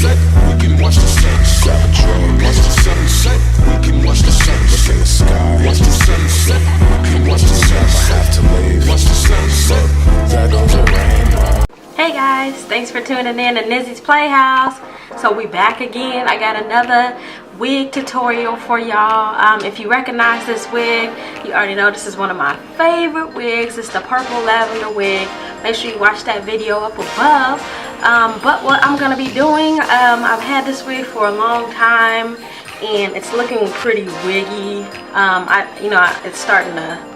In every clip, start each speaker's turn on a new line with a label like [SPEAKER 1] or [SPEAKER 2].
[SPEAKER 1] sunset. We can watch the sunset. Watch the sunset. We can watch the sunset. Look at the sky. Watch the sunset. We can watch the sunset. Have to leave. Watch the sunset. There goes the rainbow.
[SPEAKER 2] Hey guys, thanks for tuning in to Nizzy's Playhouse. So we back again. I got another wig tutorial for y'all. If you recognize this wig, you already know this is one of my favorite wigs. It's the purple lavender wig. Make sure you watch that video up above. But what I'm gonna be doing, I've had this wig for a long time and it's looking pretty wiggy. It's starting to,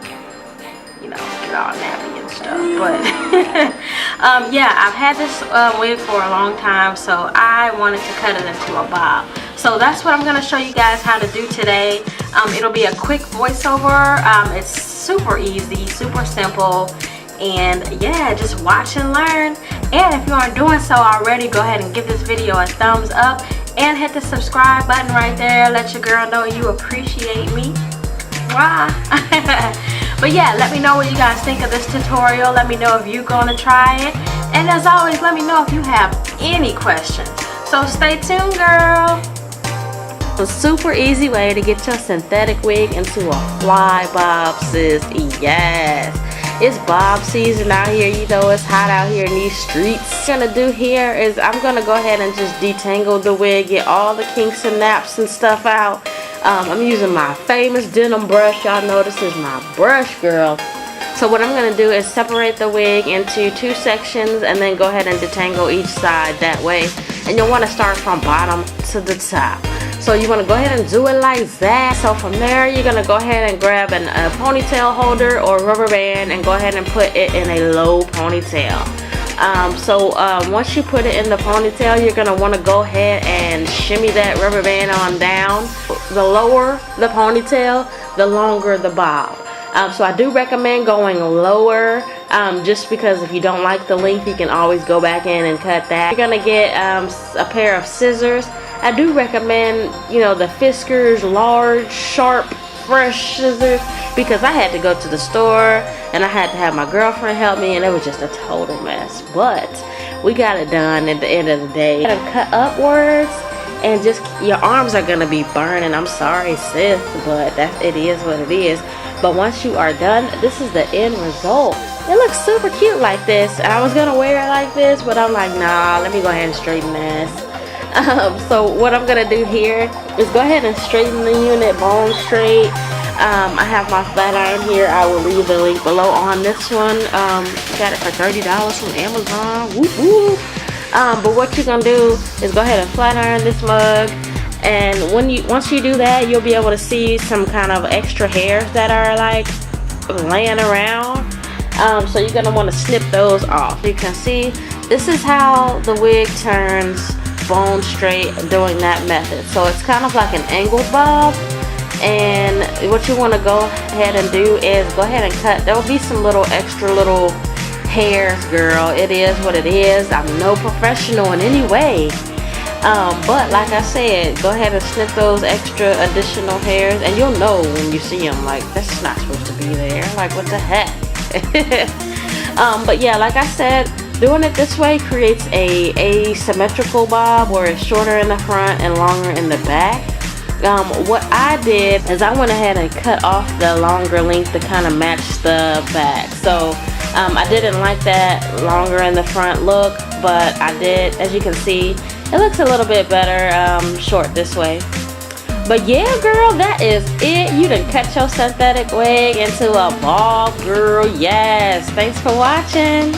[SPEAKER 2] get all nappy and stuff. But yeah, I've had this wig for a long time, so I wanted to cut it into a bob. So that's what I'm going to show you guys how to do today. It'll be a quick voiceover. It's super easy, super simple, and yeah, just watch and learn. And if you aren't doing so already, go ahead and give this video a thumbs up and hit the subscribe button right there. Let your girl know you appreciate me. Wow. But yeah, let me know what you guys think of this tutorial. Let me know if you're going to try it. And as always, let me know if you have any questions. So stay tuned, girl. A super easy way to get your synthetic wig into a fly bob, sis. Yes, it's bob season out here. You know it's hot out here in these streets. What I'm gonna do here is I'm gonna go ahead and just detangle the wig, get all the kinks and naps and stuff out. I'm using my famous denim brush. Y'all know this is my brush, girl. So what I'm going to do is separate the wig into two sections and then go ahead and detangle each side that way. And you'll want to start from bottom to the top. So you want to go ahead and do it like that. So from there, you're going to go ahead and grab a ponytail holder or rubber band and go ahead and put it in a low ponytail. Once you put it in the ponytail, you're going to want to go ahead and shimmy that rubber band on down. The lower the ponytail, the longer the bob. So I do recommend going lower, just because if you don't like the length, you can always go back in and cut that. You're going to get a pair of scissors. I do recommend, the Fiskars large, sharp, fresh scissors, because I had to go to the store and I had to have my girlfriend help me, and it was just a total mess. But we got it done at the end of the day. You gotta cut upwards, and just your arms are gonna be burning. I'm sorry, sis, but it is what it is. But once you are done, this is the end result. It looks super cute like this, and I was gonna wear it like this, but I'm like, nah, let me go ahead and straighten this. So what I'm gonna do here is go ahead and straighten the unit bone straight. I have my flat iron here. I will leave the link below on this one. Got it for $30 from Amazon. Whoop, whoop. But what you're gonna do is go ahead and flat iron this mug, and once you do that, you'll be able to see some kind of extra hairs that are like laying around. So you're gonna want to snip those off. You can see this is how the wig turns bone straight doing that method. So it's kind of like an angled bob. And what you want to go ahead and do is go ahead and cut. There will be some little extra little hairs, girl. It is what it is. I'm no professional in any way, but like I said, go ahead and snip those extra additional hairs, and you'll know when you see them, like, that's not supposed to be there, like, what the heck. But yeah, like I said, doing it this way creates a asymmetrical bob where it's shorter in the front and longer in the back. What I did is I went ahead and cut off the longer length to kind of match the back. So I didn't like that longer in the front look, but I did. As you can see, it looks a little bit better short this way. But yeah, girl, that is it. You done cut your synthetic wig into a bob, girl. Yes. Thanks for watching.